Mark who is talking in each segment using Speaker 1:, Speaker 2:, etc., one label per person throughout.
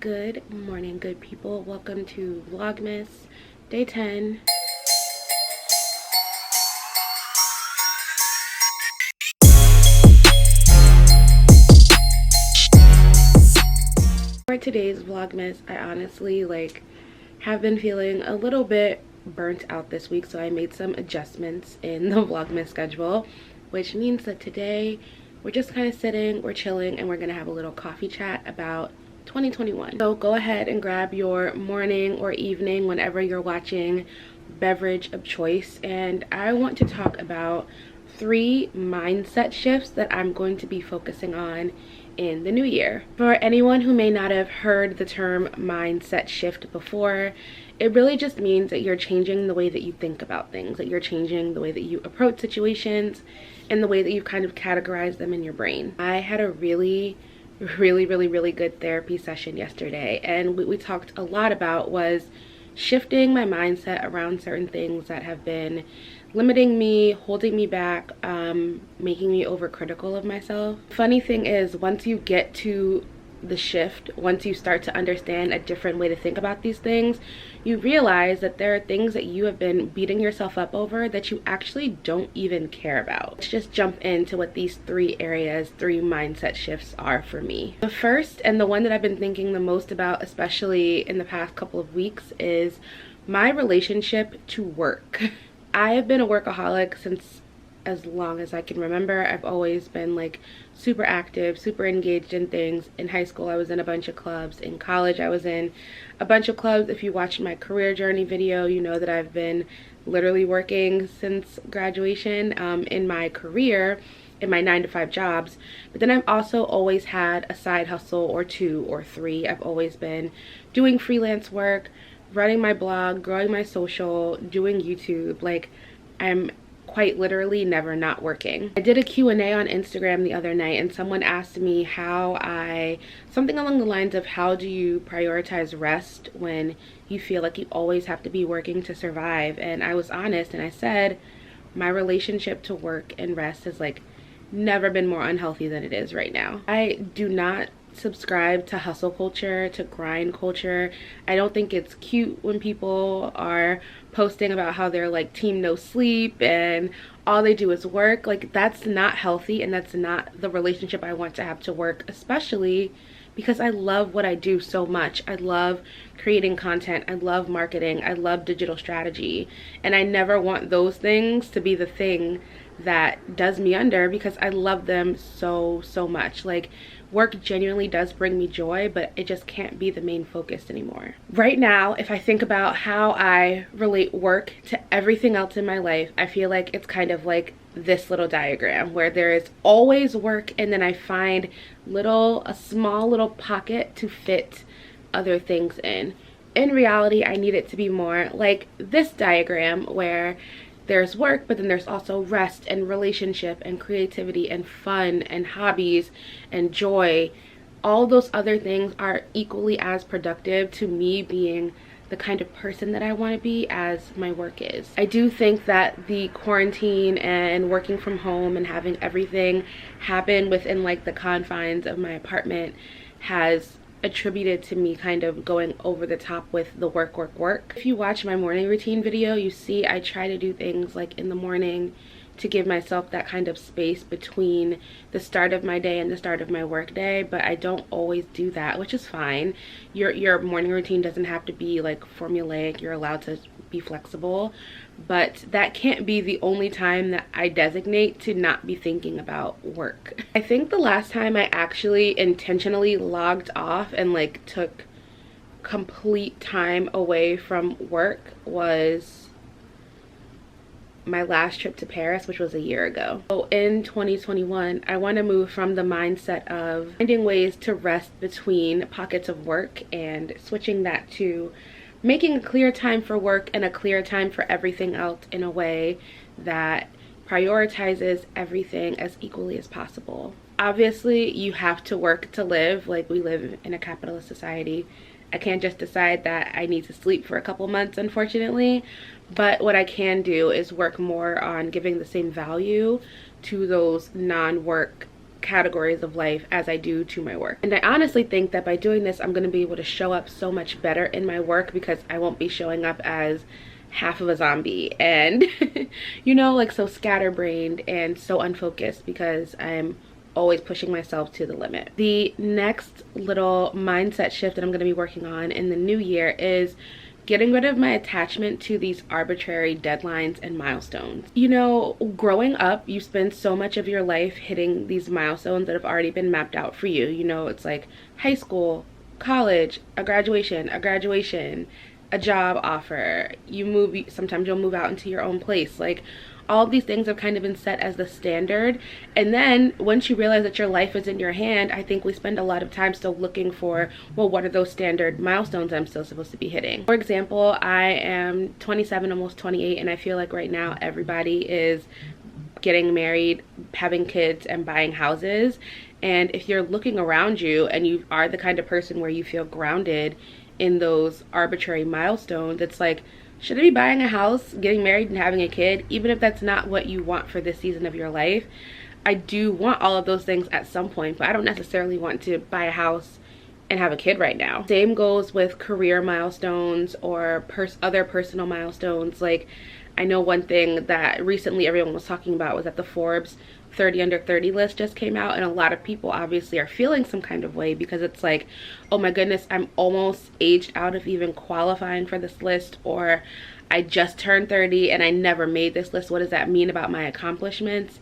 Speaker 1: Good morning, good people. Welcome to Vlogmas Day 10. For today's Vlogmas, I honestly have been feeling a little bit burnt out this week, so I made some adjustments in the Vlogmas schedule, which means that today we're just kind of sitting, we're chilling, and we're gonna have a little coffee chat about 2021. So go ahead and grab your morning or evening, whenever you're watching, beverage of choice, and I want to talk about 3 mindset shifts that I'm going to be focusing on in the new year. For anyone who may not have heard the term mindset shift before, it really just means that you're changing the way that you think about things, that you're changing the way that you approach situations and the way that you kind of categorize them in your brain. I had a really good therapy session yesterday, and what we talked a lot about was shifting my mindset around certain things that have been limiting me, holding me back, making me overcritical of myself. Funny thing is, once you get to the shift, once you start to understand a different way to think about these things, you realize that there are things that you have been beating yourself up over that you actually don't even care about. Let's just jump into what these 3 mindset shifts are for me. The first, and the one that I've been thinking the most about, especially in the past couple of weeks, is my relationship to work. I have been a workaholic since as long as I can remember. I've always been super active, super engaged in things. In high school, I was in a bunch of clubs. In college, I was in a bunch of clubs. If you watched my career journey video, you know that I've been literally working since graduation in my career, in my 9-to-5 jobs. But then I've also always had a side hustle or 2 or 3. I've always been doing freelance work, running my blog, growing my social, doing YouTube. I'm quite literally never not working. I did a Q&A on Instagram the other night, and someone asked me something along the lines of, how do you prioritize rest when you feel like you always have to be working to survive? And I was honest, and I said my relationship to work and rest has never been more unhealthy than it is right now. I do not subscribe to hustle culture, to grind culture. I don't think it's cute when people are posting about how they're team no sleep and all they do is work. That's not healthy, and that's not the relationship I want to have to work, especially because I love what I do so much. I love creating content, I love marketing, I love digital strategy, and I never want those things to be the thing that does me under, because I love them so much. Work genuinely does bring me joy, but it just can't be the main focus anymore. Right now, if I think about how I relate work to everything else in my life, I feel like it's kind of like this little diagram where there is always work, and then I find a small little pocket to fit other things in. In reality, I need it to be more like this diagram, where there's work, but then there's also rest and relationship and creativity and fun and hobbies and joy. All those other things are equally as productive to me being the kind of person that I want to be as my work is. I do think that the quarantine and working from home and having everything happen within the confines of my apartment has attributed to me kind of going over the top with the work. If you watch my morning routine video, you see I try to do things in the morning to give myself that kind of space between the start of my day and the start of my work day, but I don't always do that, which is fine. Your morning routine doesn't have to be formulaic. You're allowed to be flexible, but that can't be the only time that I designate to not be thinking about work. I think the last time I actually intentionally logged off and took complete time away from work was my last trip to Paris, which was a year ago. So in 2021, I want to move from the mindset of finding ways to rest between pockets of work and switching that to making a clear time for work and a clear time for everything else in a way that prioritizes everything as equally as possible. Obviously, you have to work to live. We live in a capitalist society. I can't just decide that I need to sleep for a couple months, unfortunately. But what I can do is work more on giving the same value to those non-work categories of life as I do to my work. And I honestly think that by doing this, I'm going to be able to show up so much better in my work because I won't be showing up as half of a zombie and you know, like so scatterbrained and so unfocused because I'm always pushing myself to the limit. The next little mindset shift that I'm going to be working on in the new year is getting rid of my attachment to these arbitrary deadlines and milestones. You know, growing up, you spend so much of your life hitting these milestones that have already been mapped out for you. You know, it's like high school, college, a graduation, a job offer. You move, sometimes you'll move out into your own place. Like, all of these things have kind of been set as the standard. And then once you realize that your life is in your hand, I think we spend a lot of time still looking for, well, what are those standard milestones I'm still supposed to be hitting? For example, I am 27, almost 28, and I feel like right now everybody is getting married, having kids, and buying houses. And if you're looking around you and you are the kind of person where you feel grounded in those arbitrary milestones, it's like, should I be buying a house, getting married, and having a kid? Even if that's not what you want for this season of your life, I do want all of those things at some point, but I don't necessarily want to buy a house and have a kid right now. Same goes with career milestones or other personal milestones. Like, I know one thing that recently everyone was talking about was that the Forbes 30 under 30 list just came out, and a lot of people obviously are feeling some kind of way because it's like, oh my goodness, I'm almost aged out of even qualifying for this list, or I just turned 30 and I never made this list. What does that mean about my accomplishments?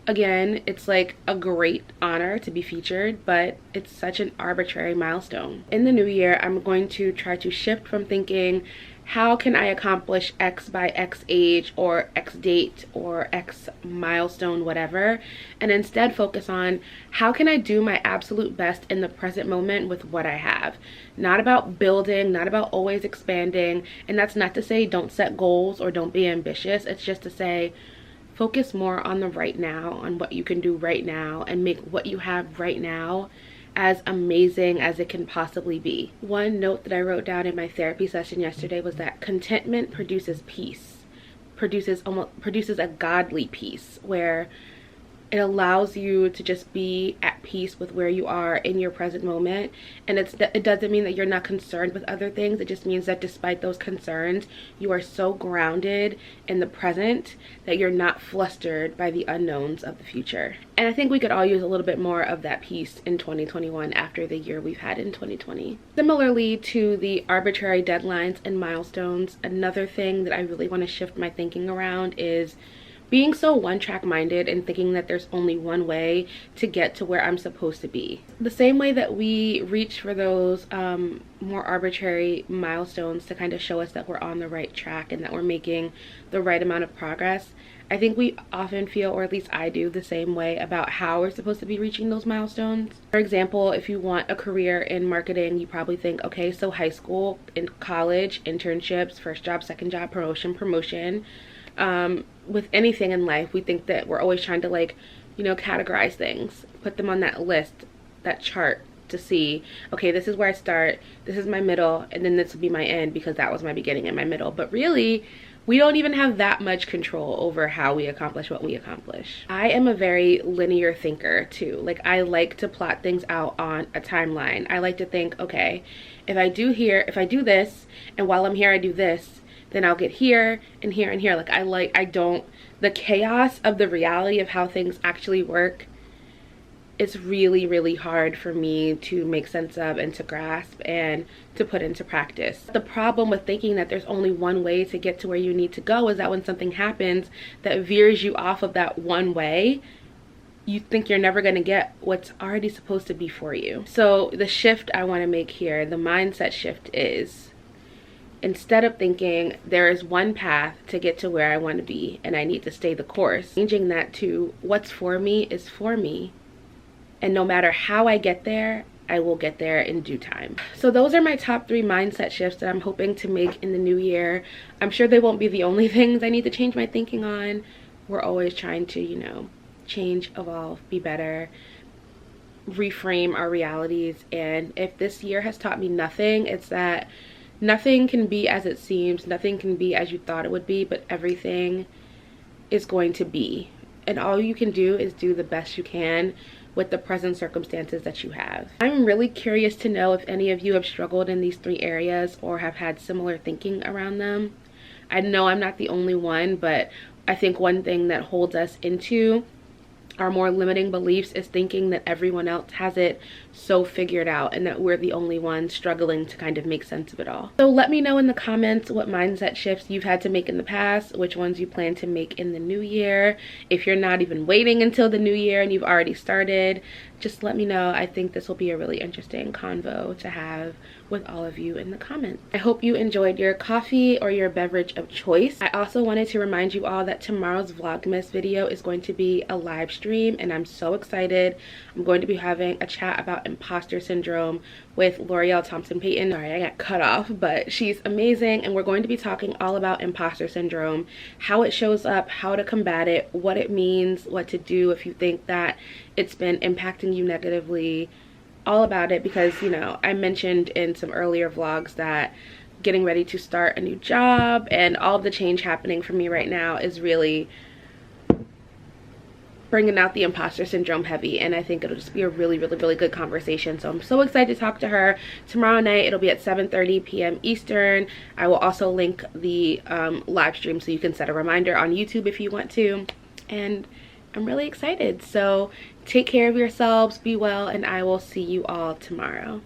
Speaker 1: Again, it's like a great honor to be featured, but it's such an arbitrary milestone. In the new year, I'm going to try to shift from thinking, how can I accomplish X by X age or X date or X milestone, whatever, and instead focus on how can I do my absolute best in the present moment with what I have. Not about building, not about always expanding, and that's not to say don't set goals or don't be ambitious. It's just to say focus more on the right now, on what you can do right now, and make what you have right now as amazing as it can possibly be. One note that I wrote down in my therapy session yesterday was that contentment produces peace, produces a godly peace, where it allows you to just be at peace with where you are in your present moment. And it doesn't mean that you're not concerned with other things. It just means that despite those concerns, you are so grounded in the present that you're not flustered by the unknowns of the future. And I think we could all use a little bit more of that peace in 2021 after the year we've had in 2020. Similarly to the arbitrary deadlines and milestones, another thing that I really want to shift my thinking around is being so one-track minded and thinking that there's only one way to get to where I'm supposed to be. The same way that we reach for those more arbitrary milestones to kind of show us that we're on the right track and that we're making the right amount of progress, I think we often feel, or at least I do, the same way about how we're supposed to be reaching those milestones. For example, if you want a career in marketing, you probably think, okay, so high school, in college, internships, first job, second job, promotion. With anything in life, we think that we're always trying to, like, you know, categorize things, put them on that list, that chart, to see, okay, this is where I start, this is my middle, and then this will be my end because that was my beginning and my middle. But really, we don't even have that much control over how we accomplish what we accomplish. I am a very linear thinker too. Like, I like to plot things out on a timeline. I like to think, okay, if I do this, and while I'm here I do this, then I'll get here and here and here. Like, the chaos of the reality of how things actually work, it's really, really hard for me to make sense of and to grasp and to put into practice. The problem with thinking that there's only one way to get to where you need to go is that when something happens that veers you off of that one way, you think you're never going to get what's already supposed to be for you. So the shift I want to make here, the mindset shift, is instead of thinking there is one path to get to where I want to be and I need to stay the course, changing that to what's for me is for me. And no matter how I get there, I will get there in due time. So those are my top 3 mindset shifts that I'm hoping to make in the new year. I'm sure they won't be the only things I need to change my thinking on. We're always trying to, you know, change, evolve, be better, reframe our realities. And if this year has taught me nothing, it's that nothing can be as it seems, nothing can be as you thought it would be, but everything is going to be. And all you can do is do the best you can with the present circumstances that you have. I'm really curious to know if any of you have struggled in these 3 areas or have had similar thinking around them. I know I'm not the only one, but I think one thing that holds us into our more limiting beliefs is thinking that everyone else has it so figured out and that we're the only ones struggling to kind of make sense of it all. So let me know in the comments what mindset shifts you've had to make in the past, which ones you plan to make in the new year. If you're not even waiting until the new year and you've already started, just let me know. I think this will be a really interesting convo to have with all of you in the comments. I hope you enjoyed your coffee or your beverage of choice. I also wanted to remind you all that tomorrow's Vlogmas video is going to be a live stream, and I'm so excited. I'm going to be having a chat about imposter syndrome with L'Oreal Thompson Payton. Sorry, I got cut off, but she's amazing, and we're going to be talking all about imposter syndrome, how it shows up, how to combat it, what it means, what to do if you think that it's been impacting you negatively, all about it, because, you know, I mentioned in some earlier vlogs that getting ready to start a new job and all of the change happening for me right now is really bringing out the imposter syndrome heavy, and I think it'll just be a really good conversation. So I'm so excited to talk to her tomorrow night. It'll be at 7:30 p.m. Eastern. I will also link the live stream so you can set a reminder on YouTube if you want to, and I'm really excited. So take care of yourselves, be well, and I will see you all tomorrow.